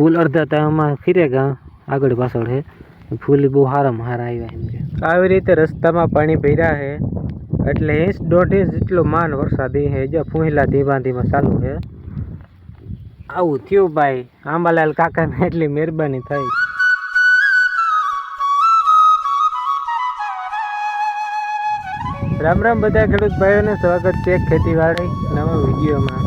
फूल अर्धा टाइम फिरेगा आगळ पाछळ है फूल बहु हाराम हारा આવ્યા એમ કે આવી રીતે રસ્તામાં પાણી ભર્યા છે એટલે 1.5 જેટલો માન વરસાદ હે જો ફૂંહલા ધીમા ધીમા ચાલુ છે આવું થયું ભાઈ આંબાલાલ કાકાને એટલી મહેરબાની થઈ राम राम बधा खेडूत भाईओ ने स्वागत है खेतीवाड़ी नवा विडियो में।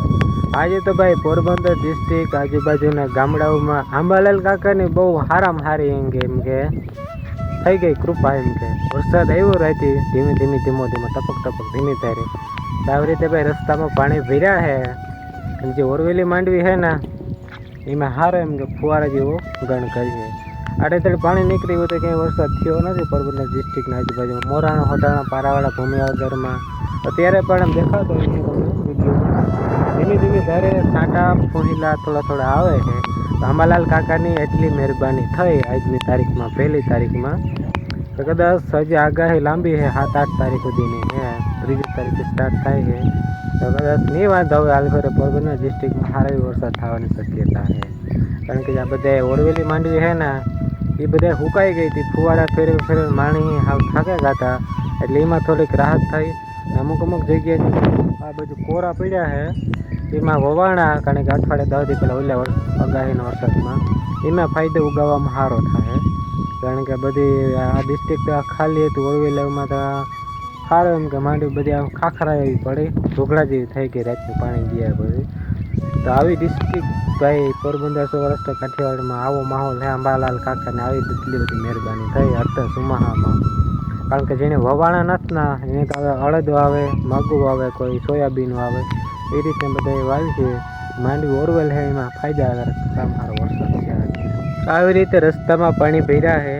आज तो भाई पोरबंदर डिस्ट्रिक्ट आजूबाजूना गामडाओं में आंबालाल काका ने बहुत हाराम हारी एम के थई गई कृपा एम के वरसाद आव्यो रहती धीमे धीमे धीमो धीमो टपक टपक धीमी तारी આવી રીતે भाई रस्ता में पानी भर्या है जो ओरवेली मांडवी है ना एम हारो एम के फुवारा जेवो गण करीए आड़े तड़े पानी निकली हो तो कहीं वरसाद थयो नहीं पोरबंदर डिस्ट्रिक्ट आजूबाजू मोराणा होटाणा पारावाड़ा भूमियागर में अत्यारे पण आम देखातो विडियो धीमे धीमे धारे छांटा फूंहिला थोड़ा थोड़ा आवे है तो आंबालाल काकानी एटली मेहरबानी थई आजनी तारीख में 1 तारीख में तो कदाच हजी आगाही लांबी है 7-8 तारीख सुधीनी है 3 तारीखे स्टार्ट थाय है तो कदाच नहीं वांधो हवे हाल फरे पोरबंदर डिस्ट्रिक्ट में सारो वरसाद थवानी शक्यता है कारण के आ बधा ओरवेली मांडवी है ना ये बधा हुकाई गई थी फुवारा फेरे फेरे माणी हाव थाक्या गाता एटले एमां थोड़ीक राहत थई अमुक अमुक जग्याए आ बधुं कोरा पड्या है एमां ववाणा कारण के अठवाडिया 10 दी पहेला ओला आगाहीना वरसादमां एमां फायदो उगाववामां सारो थाय कारण के बधी आ डिस्ट्रिक्ट खाली हतुं ओरवेलामां तो सारो एम के मांडवी बधी खाखरा एवी पड़ी ढोकळा जेवी थई गई रातनुं पाणी गया बधी तो આવી डिस्ट्रिक्ट भाई पोरबंदर सौराष्ट्र काठियावाड़ में आवो माहौल है आंबालाल काका ने आई એટલી બધી મહેરબાની થઈ અત્યારે સુમાહામાં કારણ કે જેને વવાણા નથી ના એને તો અડદ વાવે મગું વાવે કોઈ સોયાબીન વાવે એ રીતે બધા વાવી છે માંડવી ઓરવેલ है એમાં ફાયદાકારક કામ સારો વરસાદ છે આવી રીતે રસ્તામાં પાણી ભર્યા છે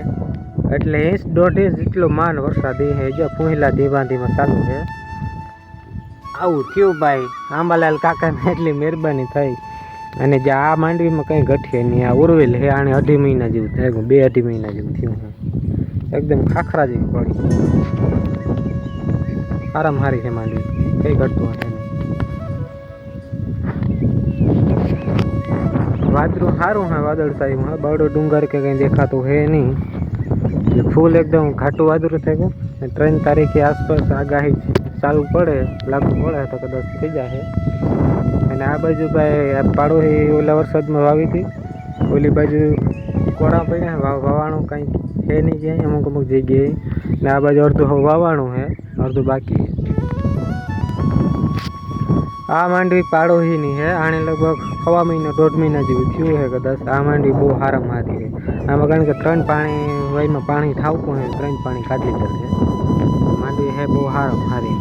એટલે 1.5 જેટલો માન વરસાદ છે જો ફૂંહિલા ધીમા ધીમા ચાલુ છે આવું થયું ભાઈ આંબાલાલ કાકાને એટલી મહેરબાની થઈ અને જે આ માંડવીમાં કંઈ ઘટે નહીં આ ઓરવેલ છે આને 2.5 મહિના જેવું થઈ ગયું 2-2.5 મહિના જેવું થયું છે એકદમ ખાખરા જેવી પડી આરામ હારી છે માંડવી કંઈ ઘટતું હશે નહીં વાદળું સારું है વાદળછાયું है बड़ो डूंगर के कहीं देखाતું है नहीं फूल एकदम घाटું વાદળું થઈ ગયું 3 तारीख के आसपास आगाही चालू पड़े लागू पड़े तो कदाच थी जाए आ बाजू भाई पाड़ोही ओला वरसाद में वावी थी ओली बाजू कोड़ा पड़े वावाणु कहीं है नहीं जाए अमुक अमुक जगह ने आ बाजू अर्धो वावाणु है अर्धो बाकी है आ मांडवी पाड़ोही नहीं है आने लगभग 1.5 महीना 1.5 महीना जेवुं थयुं है कदाच आ मांडवी बहुत हाराम हारी है आमां कारण के 3 पाणी वहीमां पाणी ठावकुं है 3 पाणी काढी लीधल है मांडवी है बहुत हाराम हारी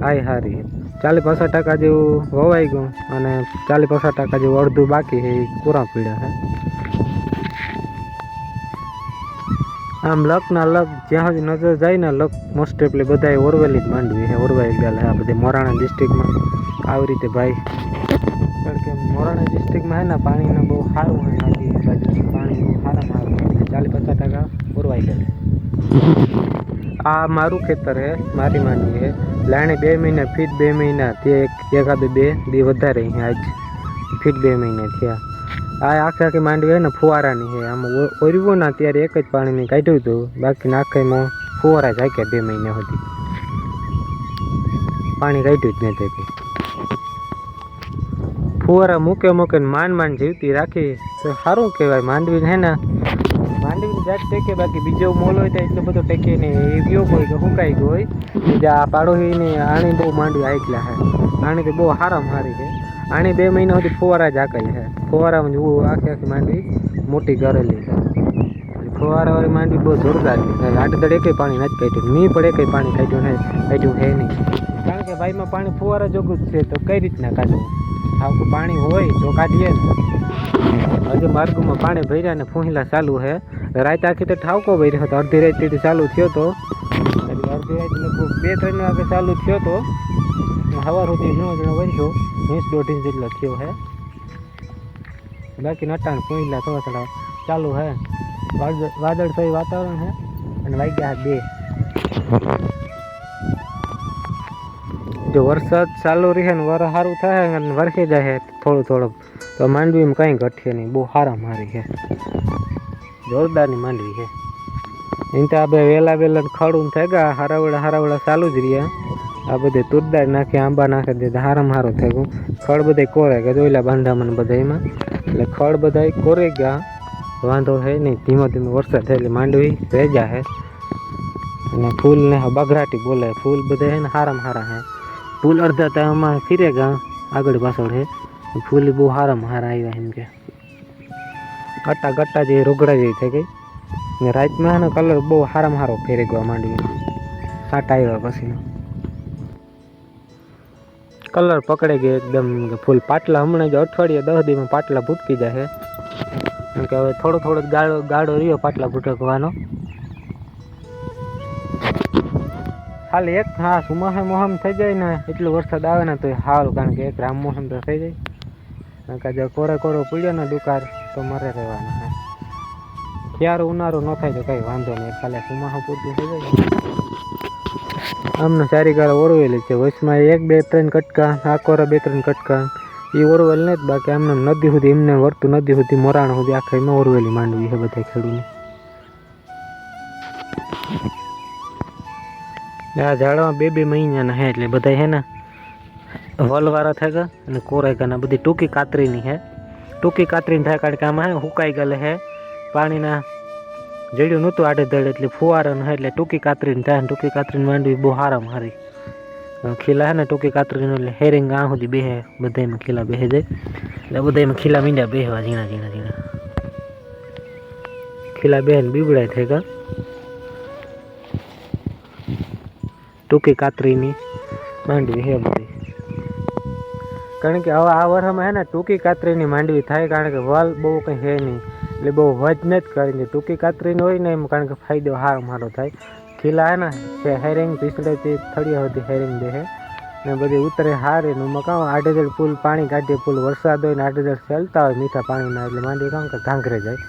आई हारी 40-50% जेवुं ववाई गयुं अने 40-50% जेवुं अर्धुं बाकी है कोरा पीड़ा है आम लक ना लक ज्यां सुधी नजर जाए ना लक मोस्ट ऑफली बधाए ओरवेली ज मांडवी है ओरवाई गયેલ है आ बधी मोराणा डिस्ट्रिक्ट में આવી રીતે भाई कारण के मोराणा डिस्ट्रिक्ट में है ना पानी ने बहुत सारू है नदी बाजू पानी बहुत सारा मारू 40-50% ओरवाई गયેલ है आ मारू खेतर है मारी मांडवी है लाने 2 महीना फीट 2 महीना थी एक आधे 2 दी वधारे है आज फीट 2 महीना थया आ आखी आखी मांडवी है ने फुवारानी है आम ओरव्यो ना त्यारे एक ज पाणी ने काढ्युं हतुं बाकी नाखेमां फुवारा जाक्या 2 महीना सुधी पाणी काढ्युं ज नथी कई फुवारा मूके मूके मान मान जीवती राखी तो सारूं कहेवाय मांडवी है ना मांडवी जात टेके बाकी बीजो मोल होय तो एटलो बधो टेके नहीं एव्यो कोई के हुकाई गयो होय जे आ पाड़ोही ने आणी बहु मांडवी आयकला है आणी तो बहु हाराम हारी है आणी 2 महीना सुधी फुवारा जाकल है फुवारा में जो आखी आखी मांडवी मोटी करेली है फुवारा वाली मांडवी बहुत जोरदार है आटे दड़े के पानी नथी काढ्युं नी पड़े के पानी काढ्युं है नहीं कारण के भाई में पानी फुवारा जोगुं छे तो कई रीतना काढवुं आवुं पाणी होय तो काढीए ने हजे मार्ग में पाणी भर्या ने फूंहिला चालू है रात आखी तो ठावको भर्यो तो अर्धी रात चालू थयो तो अर्धी रात लगभग 2-3 वागे चालू थयो तो हवार सुधी वर्षो 20-2.5 जेटलो थयो है बाकी नटाण फूंहिला थोड़ा थोड़ा चालू है वादळछायु वातावरण है अने वाग्या 2 जो वरसाद चालू रहे ने वर सारू थाय अने वरसे जाए थोड़ो थोड़ो તો માંડવીમાં કંઈ ઘટે નહીં, બહુ સારા મારી છે, જોરદારની માંડવી છે. એમ તો આપણે વહેલા ખડું થઈ ગયા, હારાવડા ચાલુ જ રહ્યા. આ બધે તુરદાર નાખી, આંબા નાખી દીધા, હારામાં સારું થઈ ગયું. ખડ બધા કોરે ગયા, જોયેલા બાંધામાં બધા એમાં, એટલે ખડ બધા કોરે ગયા. વાંધો છે નહીં, ધીમો ધીમો વરસાદ થાય એટલે માંડવી ભેજા છે. અને ફૂલ ને બગરાટી બોલે, ફૂલ બધા છે ને હારામાં હારા છે. ફૂલ અડધા તો આમાં ફીરે ગયા, આગળ પાછળ છે. ફૂલ બહુ હારામાં હારા આવ્યા, એમ કે ગટ્ટા જે રોગડા જેવી થઈ ગઈ. ને રાતમાં એનો કલર બહુ હારામાં હારો ફેરી ગયો માંડવી, સાટા આવ્યા પછીનો કલર પકડી ગયો એકદમ. ફૂલ પાટલા હમણાં જ અઠવાડિયે 10 દીમાં પાટલા ભૂટકી જાય છે, કે હવે થોડો ગાળો રહ્યો પાટલા ભૂટકવાનો. ખાલી એક હા સુમાહે મોહમ થઈ જાય ને એટલો વરસાદ આવે ને તો સારું, કારણ કે એક રામ મોહમ તો થઈ જાય. કારણ કે જો કોરો પીડ્યો ને દુકાર તો મરે રહેવાના હે. ક્યારે ઉનાળો ન થાય તો કંઈ વાંધો નહીં, ખાલી સુમાહા પૂરતું થઈ જાય. આમને સારી ગાળો ઓરવેલી છે, વચમાં 1 2 3 કટકા, આકોરા 2 3 કટકા, એ ઓરવેલ નહીં જ. બાકી આમને નદી સુધી એમને વર્તું નદી સુધી મોરાણ સુધી આખા એમાં ઓરવેલી માંડવી છે બધા ખેડૂતની. આ ઝાડમાં 2 મહિનાના હે, એટલે બધા હે ને વલવાળા થઈ ગયા અને કોરાઈ ગયા. બધી ટૂંકી કાતરીની હે, ટૂંકી કાતરીની થાય, કારણ કે આમાં હે હુકાઈ ગયેલા હે, પાણીના જડ્યું નહોતું આડેધડ, એટલે ફુવારાનું હે, એટલે ટૂંકી કાતરીને થાય. ટૂંકી કાતરીને માંડવી બહુ હારામાં હારી. ખીલા હે ને ટૂંકી કાતરીનું, એટલે હેરિંગ આ સુધી બેહે, બધામાં ખીલા બેહે જાય. એટલે બધામાં ખીલા મીંડા બેહવા ઝીણા ખીલા બેન બીબડાય થઈ ગયા. ટૂંકી કાતરીની માંડવી હે બધી, કારણ કે હવે આ વર્ષમાં હે ને ટૂંકી કાતરીની માંડવી થાય, કારણ કે વાલ બહુ કંઈ હે નહીં, એટલે બહુ વજ નથી. કારણ કે ટૂંકી કાતરીની હોય ને એમ, કારણ કે ફાયદો સારો થાય. ખીલા હે ને છે હેરિંગ પીસડેથી થળિયા સુધી હેરિંગ દે હે ને બધી ઉતરે હારે. એમાં કાં આડેધડ ફૂલ પાણી કાઢીએ, ફૂલ વરસાદ હોય ને આડેધડ ચાલતા હોય મીઠા પાણીના, એટલે માંડવી કાં કે ઘાંઘરે જાય,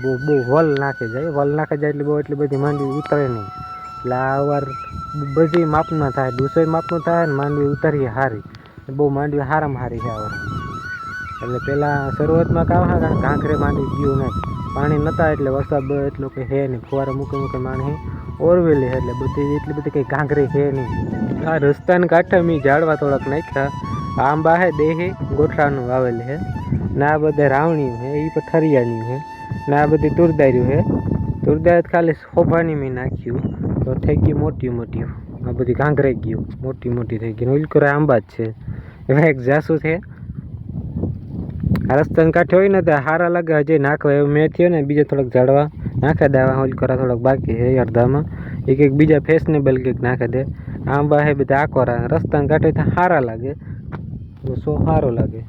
બહુ વલ નાખી જાય. વલ નાખી જાય એટલે બહુ એટલી બધી માંડવી ઉતરે નહીં. એટલે આ વાર બધી માપમાં થાય, 200 માપનું થાય ને માંડવી ઉતરીએ હારી, બહુ માંડવી હારામાં હારી છે આ વાર. એટલે પહેલાં શરૂઆતમાં કામ હા, કારણ ઘાંઘરે માંડવી ગયું નહીં, પાણી નહોતા, એટલે વરસાદ બહુ એટલો કંઈ હે નહીં. ફુવારા મૂકે માણી ઓરવેલી છે, એટલે બધી એટલી બધી કંઈ ઘાંઘરે છે નહીં. આ રસ્તાને કાંઠે મેં ઝાડવા થોડાક નાખ્યા. આંબા હે દેહી ગોઠરાનું વાવેલી છે ને, આ બધા રાવણીયું છે, એ પઠરિયાની છે ને, આ બધી તુરદાર્યું છે. તુરદાર ખાલી શોભાની મેં નાખ્યું તો થઈ ગયું મોટી. આ બધી ઘાંઘરાઈ ગયું, મોટી થઈ ગઈ. ઉલકર આંબા જ છે. એમાં એક જાસુ છે, રસ્તાને કાંઠે હોય ને તો સારા લાગે, હજી નાખવા એવું મેં થયો ને. બીજા થોડાક ઝાડવા નાખી દેવા, ઉલકરા થોડાક બાકી છે અડધામાં. એક બીજા ફેશનેબલ કંઈક નાખી દે. આંબા છે બધા આકોરા, રસ્તાને કાંઠે સારા લાગે, સારો લાગે.